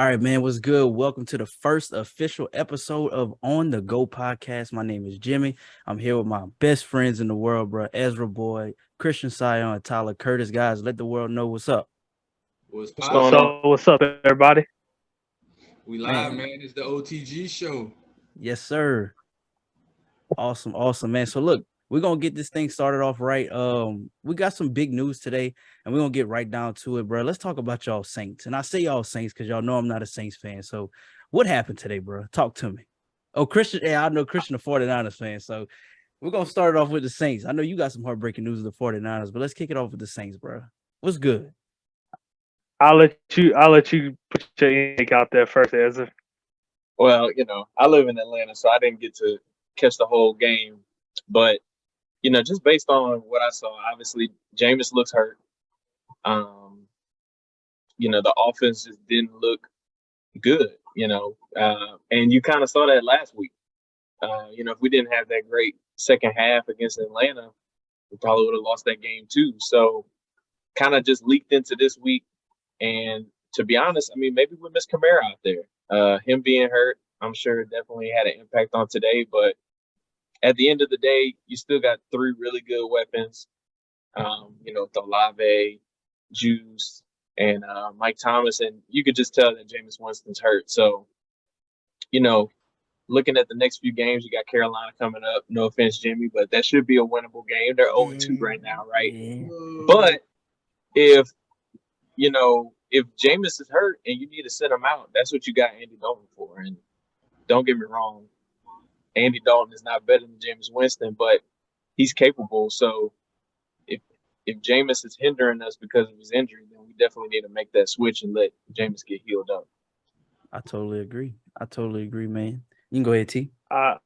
All right, man. What's good? Welcome to the first official episode of On the Go podcast. My name is Jimmy. I'm here with my best friends in the world, bro. Ezra Boy, Christian Sion, and Tyler Curtis. Guys, let the world know what's up. What's What's going poppin'? on? What's up, everybody? We live, Man, man. It's the OTG show. yes, sir. Awesome, man. So look, we're gonna get this thing started off right. We got some big news today, and we're gonna get right down to it, bro. Let's talk about y'all Saints. And I say y'all Saints because y'all know I'm not a Saints fan. So what happened today, bro? Talk to me. Oh, Christian, yeah, I know Christian, a 49ers fan. So we're gonna start it off with the Saints. I know you got some heartbreaking news of the 49ers, but let's kick it off with the Saints, bro. What's good? I'll let you put your intake out there first, Ezra. Well, I live in Atlanta, so I didn't get to catch the whole game. But, just based on what I saw, obviously Jameis looks hurt. Um, the offense just didn't look good, and you kind of saw that last week. If we didn't have that great second half against Atlanta, we probably would have lost that game too. So kind of just leaked into this week. And to be honest, I mean, maybe we missed Kamara out there. Him being hurt, I'm sure definitely had an impact on today. But at the end of the day, you still got three really good weapons. With Olave, Juice, and Mike Thomas, and you could just tell that Jameis Winston's hurt. So, looking at the next few games, you got Carolina coming up. No offense, Jimmy, but that should be a winnable game. They're 0-2 right now, right? Yeah. But if if Jameis is hurt and you need to sit him out, that's what you got Andy Dalton for. And don't get me wrong, Andy Dalton is not better than Jameis Winston, but he's capable. So if Jameis is hindering us because of his injury, then we definitely need to make that switch and let Jameis get healed up. I totally agree, man. You can go ahead, T. I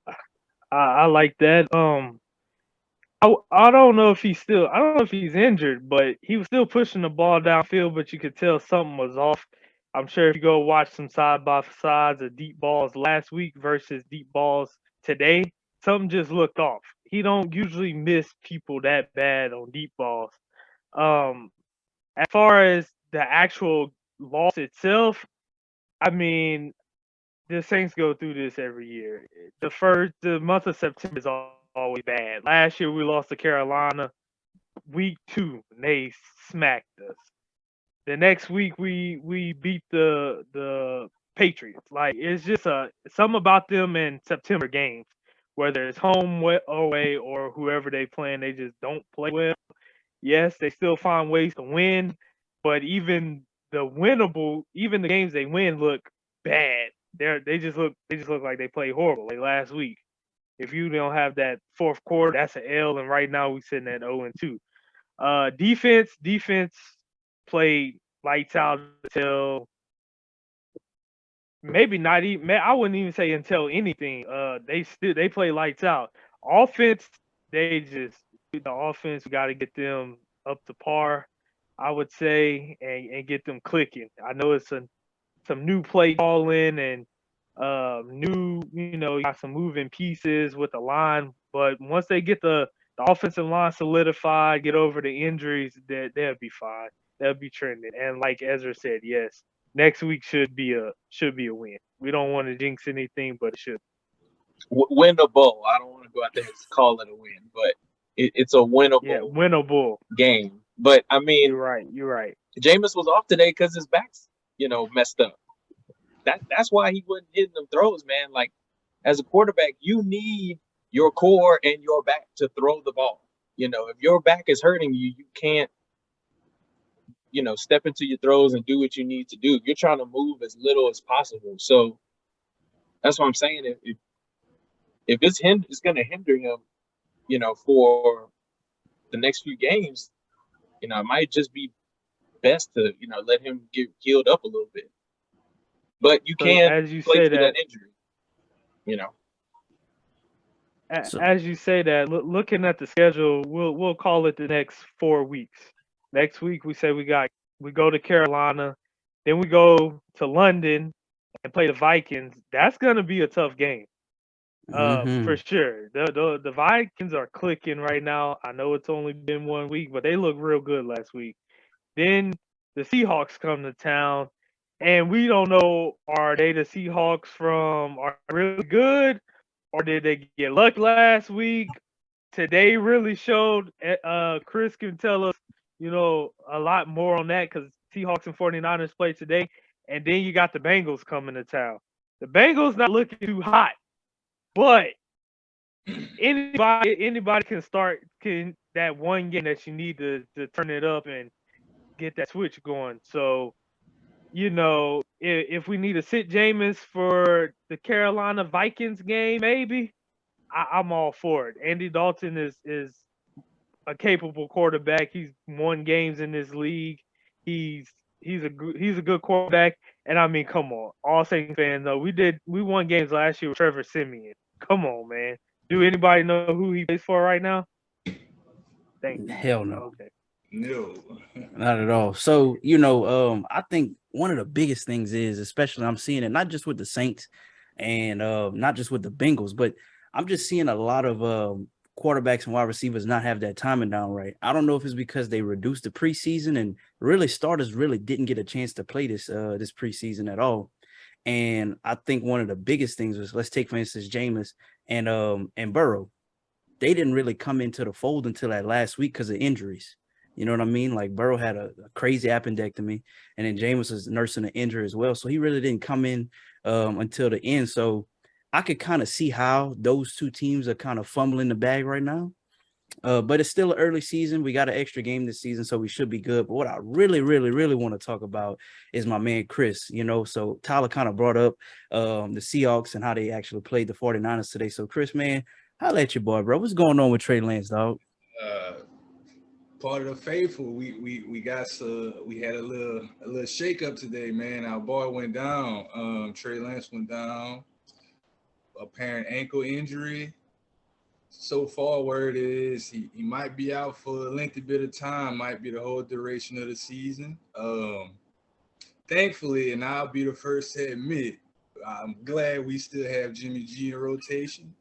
I like that. I don't know if I don't know if he's injured, but he was still pushing the ball downfield. But you could tell something was off. I'm sure if you go watch some side by sides of deep balls last week versus deep balls today, something just looked off. He don't usually miss people that bad on deep balls. Um, as far as the actual loss itself, I mean, the Saints go through this every year. The month of September is always bad. Last year we lost to Carolina week 2, and they smacked us. The next week we beat the Patriots. Like it's just something about them in September games, whether it's home away or whoever they playing, they just don't play well. Yes, they still find ways to win, but even the games they win look bad. They just look like they play horrible. Like last week, if you don't have that fourth quarter, that's an L. And right now we sitting at 0-2. Defense played lights out until maybe not even. I wouldn't even say until anything. They play lights out. Offense, the offense. We got to get them up to par, I would say, and get them clicking. I know it's some new play calling and new, you got some moving pieces with the line. But once they get the offensive line solidified, get over the injuries, they'll be fine. They'll be trending. And like Ezra said, yes, next week should be a win. We don't want to jinx anything, but it should. Win the bowl. I don't want to go out there and call it a win, but it's a Yeah, winnable winnable. game. But I mean, You're right. Jameis was off today because his back's messed up. That's why he wasn't hitting them throws, man. Like as a quarterback, you need your core and your back to throw the ball. If your back is hurting you, you can't step into your throws and do what you need to do. You're trying to move as little as possible. So that's what I'm saying. If it's going to hinder him, for the next few games, it might just be best to let him get healed up a little bit. But you So can as you play say through that, that injury. So as you say that, looking at the schedule, we'll call it the next 4 weeks. Next week we go to Carolina, then we go to London and play the Vikings. That's gonna be a tough game, mm-hmm. for sure. The Vikings are clicking right now. I know it's only been 1 week, but they look real good last week. Then the Seahawks come to town. And we don't know, are they the Seahawks are they really good, or did they get lucky last week? Today really showed. Chris can tell us, a lot more on that because Seahawks and 49ers play today, and then you got the Bengals coming to town. The Bengals not looking too hot, but anybody can that one game that you need to turn it up and get that switch going. So if we need to sit Jameis for the Carolina Vikings game, maybe I'm all for it. Andy Dalton is a capable quarterback. He's won games in this league. He's he's a good quarterback. And I mean, come on, all Saints fans though. We won games last year with Trevor Simeon. Come on, man. Do anybody know who he plays for right now? Thank you. Hell no. Okay. No. Not at all. So, I think one of the biggest things is, especially I'm seeing it not just with the Saints and not just with the Bengals, but I'm just seeing a lot of quarterbacks and wide receivers not have that timing down right. I don't know if it's because they reduced the preseason and really starters really didn't get a chance to play this preseason at all. And I think one of the biggest things was, let's take for instance Jameis and Burrow. They didn't really come into the fold until that last week because of injuries. You know what I mean? Like Burrow had a crazy appendectomy, and then Jameis was nursing an injury as well. So he really didn't come in until the end. So I could kind of see how those two teams are kind of fumbling the bag right now. But it's still an early season. We got an extra game this season, so we should be good. But what I really, really, really want to talk about is my man Chris. So Tyler kind of brought up the Seahawks and how they actually played the 49ers today. So Chris, man, holla at your boy, bro. What's going on with Trey Lance, dog? Part of the faithful, we had a little shake up today, man. Our boy went down. Trey Lance went down. Apparent ankle injury. So far, word is he might be out for a lengthy bit of time, might be the whole duration of the season. Thankfully, and I'll be the first to admit, I'm glad we still have Jimmy G in rotation.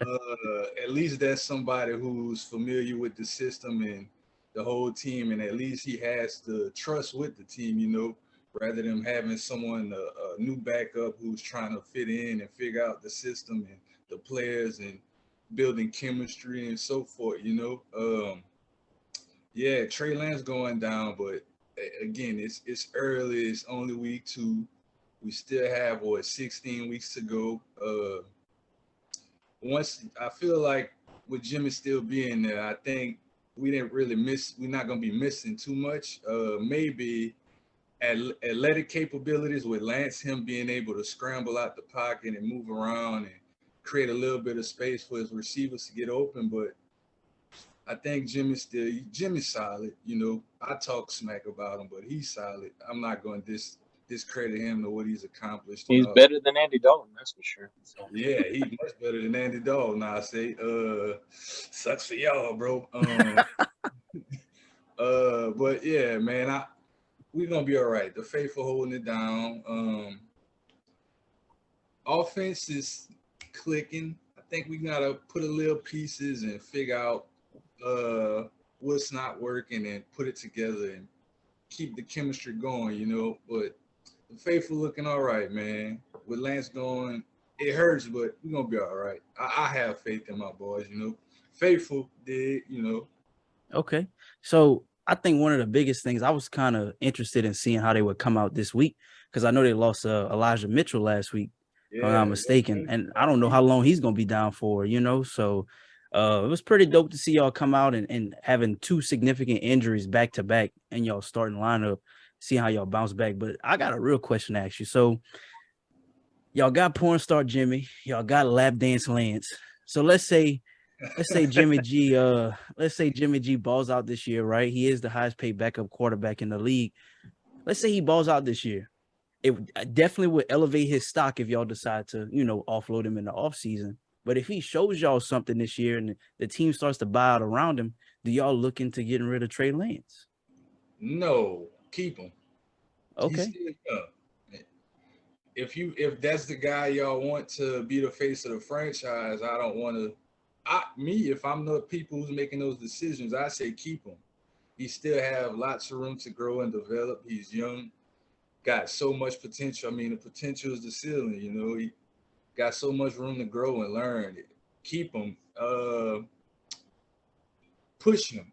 At least that's somebody who's familiar with the system and the whole team, and at least he has the trust with the team, rather than having someone, a new backup who's trying to fit in and figure out the system and the players and building chemistry and so forth. Yeah, Trey Lance going down, but again, it's early. It's only week 2. We still have 16 weeks to go. Once I feel like with Jimmy still being there, I think we didn't really miss. We're not gonna be missing too much. Maybe athletic capabilities with Lance, him being able to scramble out the pocket and move around and create a little bit of space for his receivers to get open. But I think Jimmy's solid. I talk smack about him, but he's solid. I'm not going to discredit him or what he's accomplished. He's better than Andy Dalton, that's for sure. Yeah, he's much better than Andy Dalton. I say, sucks for y'all, bro. But yeah, man, we're gonna be all right. The faithful holding it down. Offense is clicking. I think we gotta put a little pieces and figure out what's not working and put it together and keep the chemistry going. But the faithful looking all right, man. With Lance going, it hurts, but we're gonna be all right. I have faith in my boys. Faithful did. Okay. So I think one of the biggest things, I was kind of interested in seeing how they would come out this week because I know they lost Elijah Mitchell last week, if I'm not mistaken. And I don't know how long he's going to be down for, So it was pretty dope to see y'all come out and having 2 significant injuries back to back and y'all starting lineup, seeing how y'all bounce back. But I got a real question to ask you. So y'all got porn star Jimmy, y'all got lap dance Lance. So let's say Jimmy G balls out this year, right? He is the highest paid backup quarterback in the league. Let's say he balls out this year. It definitely would elevate his stock if y'all decide to, offload him in the offseason. But if he shows y'all something this year and the team starts to buy out around him, do y'all look into getting rid of Trey Lance? No, keep him. Okay. If that's the guy y'all want to be the face of the franchise, I don't want to. If I'm the people who's making those decisions, I say keep him. He still have lots of room to grow and develop. He's young. got so much potential. I mean, the potential is the ceiling. You know, he got so much room to grow and learn. Keep him, push him,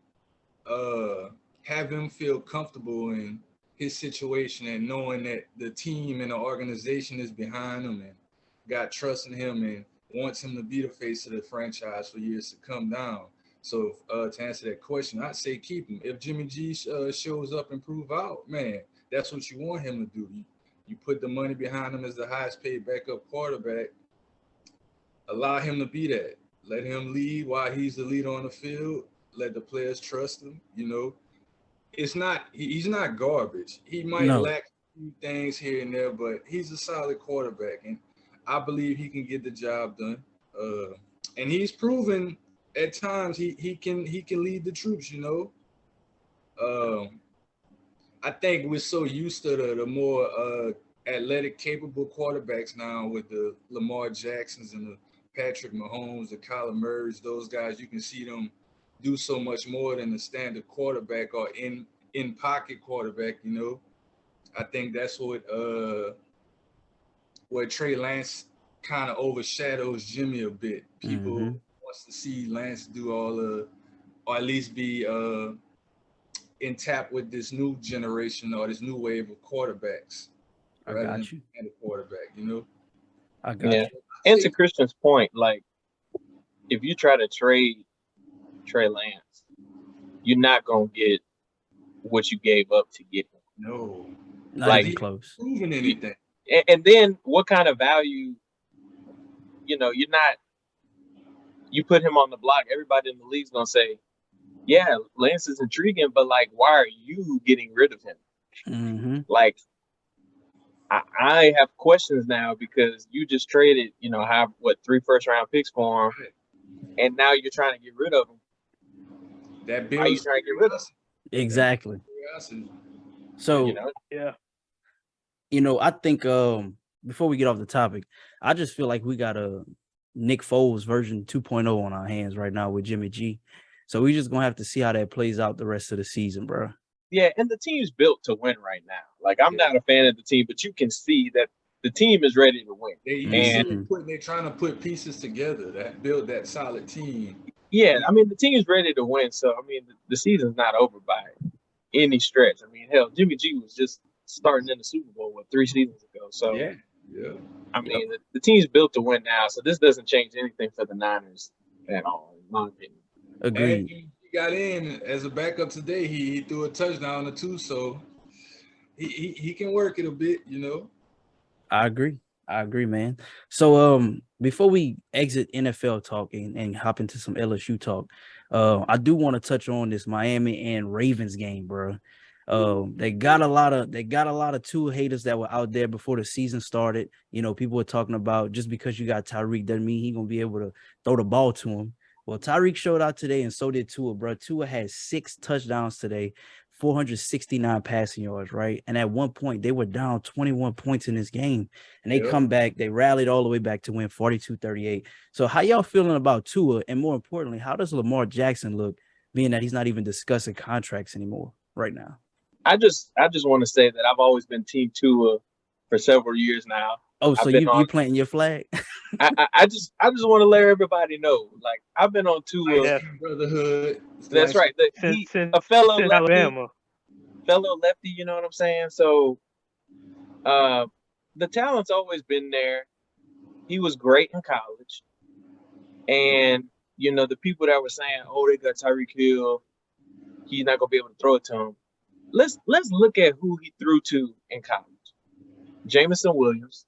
have him feel comfortable in his situation and knowing that the team and the organization is behind him and got trust in him and wants him to be the face of the franchise for years to come down. So to answer that question, I'd say keep him. If Jimmy G shows up and prove out, man, that's what you want him to do. You put the money behind him as the highest paid backup quarterback. Allow him to be that. Let him lead while he's the leader on the field. Let the players trust him. You know, he's not garbage. He might No. lack a few things here and there, but he's a solid quarterback, and I believe he can get the job done. And he's proven at times he can lead the troops. You know, I think we're so used to the more athletic, capable quarterbacks now with the Lamar Jacksons and the Patrick Mahomes, the Kyler Murrays. Those guys, you can see them do so much more than the standard quarterback or in pocket quarterback. You know, I think that's what Trey Lance kind of overshadows Jimmy a bit. People wants to see Lance do all the, or at least be in tap with this new generation or this new wave of quarterbacks. I got you. And a quarterback, you know. I got you. And to Christian's point, like if you try to trade Trey Lance, you're not gonna get what you gave up to get him. No, not even close. Proven anything. And then what kind of value? You know, you put him on the block. Everybody in the league's gonna say, "Yeah, Lance is intriguing, but like, why are you getting rid of him?" Like, I have questions now because you just traded, you know, 3 first-round picks for him, and now you're trying to get rid of him. That Why are you trying to get rid of him? Exactly. So, you know, I think before we get off the topic, I just feel like we got a Nick Foles version 2.0 on our hands right now with Jimmy G. So we just gonna have to see how that plays out the rest of the season, bro. Yeah, and the team's built to win right now. Like, I'm not a fan of the team, but you can see that the team is ready to win. They're trying to put pieces together that build that solid team. Yeah, I mean, the team's ready to win. So, I mean, the season's not over by any stretch. I mean, hell, Jimmy G was just starting in the Super Bowl, 3 seasons ago. So, yeah. I mean, the team's built to win now. So this doesn't change anything for the Niners at all, in my opinion. Agreed. And he got in as a backup today. He threw a touchdown or 2, so he can work it a bit, you know. I agree, man. So before we exit NFL talk and hop into some LSU talk, I do want to touch on this Miami and Ravens game, bro. They got a lot of Tua haters that were out there before the season started. You know, people were talking about just because you got Tyreek doesn't mean he's gonna be able to throw the ball to him. Well, Tyreek showed out today, and so did Tua, bro. Tua had 6 touchdowns today, 469 passing yards, right? And at one point, they were down 21 points in this game, and they come back. They rallied all the way back to win 42-38. So how y'all feeling about Tua? And more importantly, how does Lamar Jackson look, being that he's not even discussing contracts anymore right now? I just want to say that I've always been Team Tua for several years now. Oh, so you planting your flag? I just want to let everybody know, like, I've been on Tua brotherhood. That's right. A fellow lefty, Alabama. You know what I'm saying? So, the talent's always been there. He was great in college, and you know the people that were saying, "Oh, they got Tyreek Hill, he's not gonna be able to throw it to him." Let's look at who he threw to in college. Jamison Williams,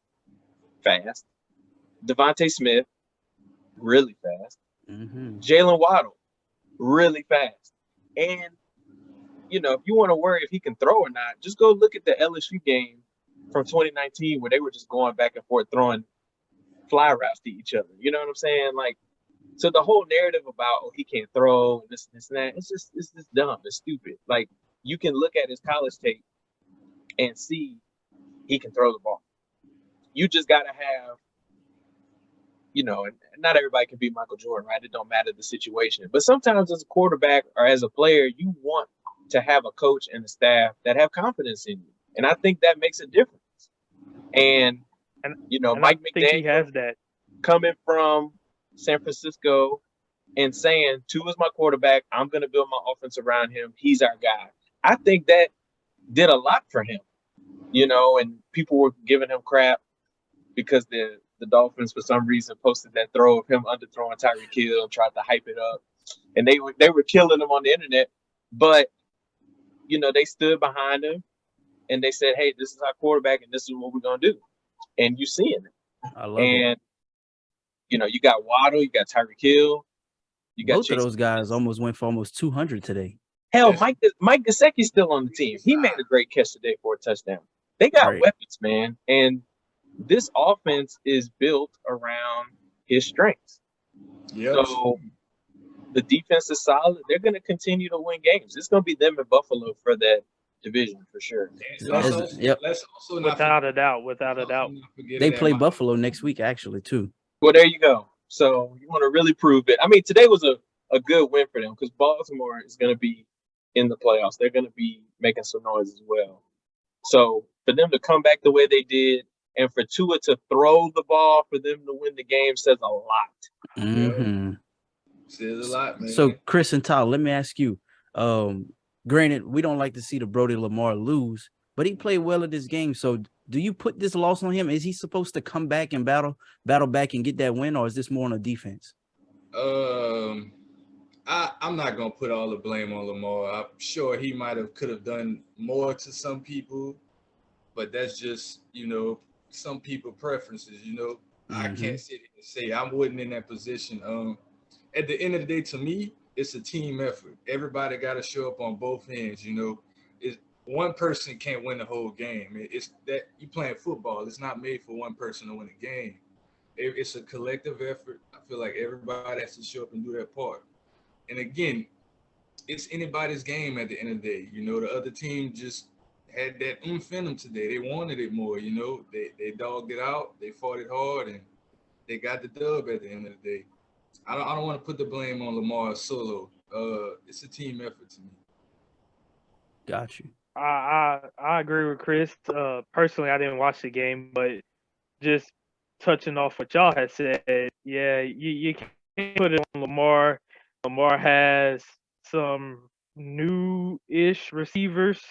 fast. Devontae Smith, really fast. Jalen Waddle, really fast. And, you know, if you want to worry if he can throw or not, just go look at the LSU game from 2019 where they were just going back and forth throwing fly routes to each other. You know what I'm saying? Like, so the whole narrative about, oh, he can't throw and this and that, it's just dumb. It's stupid. Like, you can look at his college tape and see he can throw the ball. You just got to have, you know, and not everybody can be Michael Jordan, right? It don't matter the situation. But sometimes as a quarterback or as a player, you want to have a coach and a staff that have confidence in you. And I think that makes a difference. And, And Mike I think he McDaniel has that. coming from San Francisco and saying, Tua's my quarterback. I'm going to build my offense around him. He's our guy. I think that did a lot for him, and people were giving him crap because the Dolphins, for some reason, posted that throw of him underthrowing Tyreek Hill and tried to hype it up. And they were killing him on the internet. But, they stood behind him and they said, hey, this is our quarterback and this is what we're going to do. And you seeing it. I love it. And, you got Waddle, you got Tyreek Hill. You got Both of those guys almost went for almost 200 today. Hell, Mike Gesicki's still on the team. He made a great catch today for a touchdown. They got weapons, man. And this offense is built around his strengths. Yep. So the defense is solid. They're going to continue to win games. It's going to be them in Buffalo for that division for sure. Let's also without a doubt. They play Buffalo next week, actually, too. Well, there you go. So you want to really prove it. I mean, today was a good win for them because Baltimore is going to be in the playoffs. They're going to be making some noise as well. So for them to come back the way they did and for Tua to throw the ball for them to win the game says a lot. Mm-hmm. Says a lot, man. So, Chris and Tyler, let me ask you. Granted, we don't like to see the Brody Lamar lose, but he played well in this game. So do you put this loss on him? Is he supposed to come back and battle back and get that win, or is this more on a defense? I'm not gonna put all the blame on Lamar. I'm sure he could have done more to some people, but that's just some people preferences. I can't sit here and say I wasn't in that position. At the end of the day, to me, it's a team effort. Everybody got to show up on both ends. One person can't win the whole game. It's that you playing football. It's not made for one person to win a game. It's a collective effort. I feel like everybody has to show up and do their part. And again, it's anybody's game at the end of the day. The other team just had that oomph in them today. They wanted it more. They dogged it out. They fought it hard, and they got the dub at the end of the day. I don't want to put the blame on Lamar solo. It's a team effort to me. Got you. I agree with Chris. Personally, I didn't watch the game, but just touching off what y'all had said, yeah, you can't put it on Lamar. Lamar has some new-ish receivers,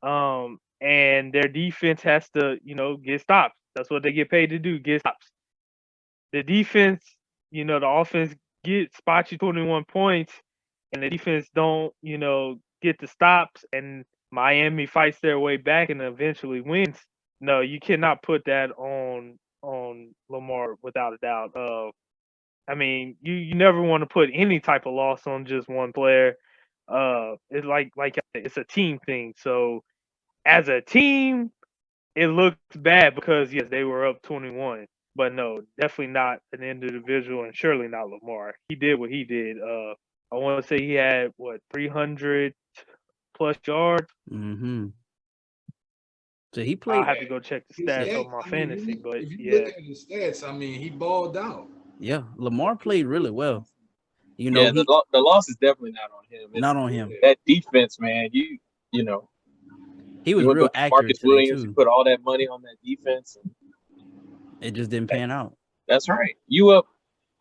and their defense has to, get stops. That's what they get paid to do, get stops. The defense, the offense spots you 21 points, and the defense don't, get the stops, and Miami fights their way back and eventually wins. No, you cannot put that on Lamar without a doubt. I mean, you never want to put any type of loss on just one player. It's like it's a team thing. So as a team, it looks bad because yes, they were up 21. But no, definitely not an individual, and surely not Lamar. He did what he did. I want to say he had 300 plus yards. Mm-hmm. So he played. I'll have to go check the stats on my fantasy, but if you look at the stats, he balled out. Yeah, Lamar played really well. The loss is definitely not on him. Not on him. That defense, man. He was real accurate Marcus today Williams, too. You put all that money on that defense. It just didn't pan out. That's right. You up?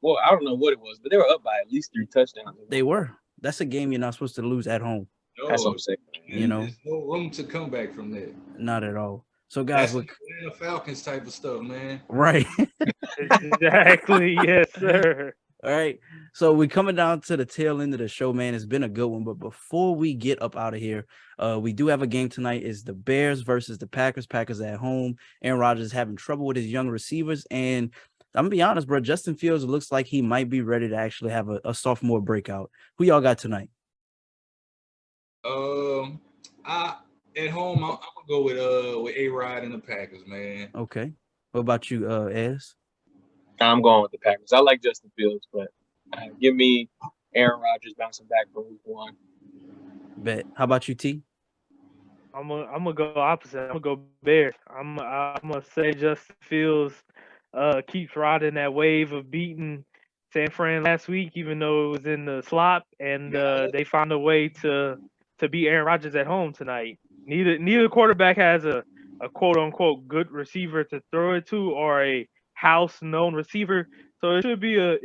Well, I don't know what it was, but they were up by at least 3 touchdowns. They were. That's a game you're not supposed to lose at home. No, that's what I'm saying. There's no room to come back from that. Not at all. So, guys, that's the Falcons type of stuff, man. Right. Exactly. Yes, sir. All right. So we're coming down to the tail end of the show, man. It's been a good one. But before we get up out of here, we do have a game tonight. It's the Bears versus the Packers. Packers at home. Aaron Rodgers is having trouble with his young receivers. And I'm going to be honest, bro. Justin Fields looks like he might be ready to actually have a sophomore breakout. Who y'all got tonight? At home, I'm gonna go with A-Rod and the Packers, man. Okay. What about you, Ez? I'm going with the Packers. I like Justin Fields, but give me Aaron Rodgers bouncing back from week 1. Bet. How about you, T? I'm gonna go opposite. I'm gonna go Bears. I'm gonna say Justin Fields keeps riding that wave of beating San Fran last week, even though it was in the slop, and they found a way to beat Aaron Rodgers at home tonight. Neither quarterback has a quote unquote good receiver to throw it to or a house known receiver. So it should be a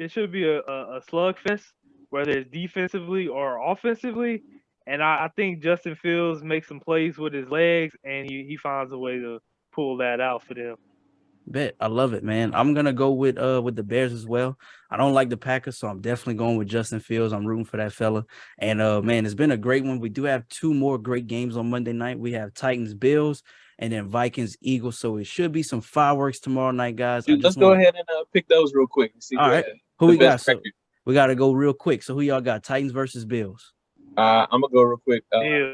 slugfest, whether it's defensively or offensively. And I think Justin Fields makes some plays with his legs, and he finds a way to pull that out for them. Bet. I love it, man. I'm gonna go with the Bears as well. I don't like the Packers, so I'm definitely going with Justin Fields. I'm rooting for that fella. And man, it's been a great one. We do have 2 more great games on Monday night. We have Titans Bills and then Vikings Eagles. So it should be some fireworks tomorrow night, guys. Dude, let's go ahead and pick those real quick and see All right. Who we got? So we gotta go real quick. So who y'all got? Titans versus Bills. I'm gonna go real quick.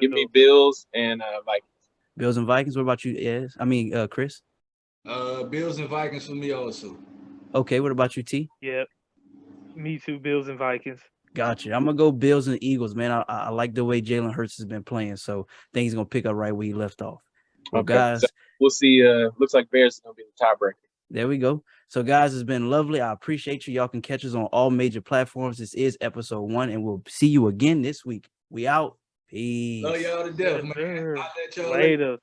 Give me Bills and Vikings. Bills and Vikings. What about you? Yes. I mean, Chris. Bills and Vikings for me also. Okay, what about you, T? Yep. Me too, Bills and Vikings. Gotcha. I'm gonna go Bills and Eagles, man. I like the way Jalen Hurts has been playing, so I think he's gonna pick up right where he left off. Well, okay, guys, so we'll see. Looks like Bears is gonna be the tiebreaker. There we go. So, guys, it's been lovely. I appreciate you. Y'all can catch us on all major platforms. This is episode 1, and we'll see you again this week. We out. Peace. Love y'all to death, man. I'll let y'all later.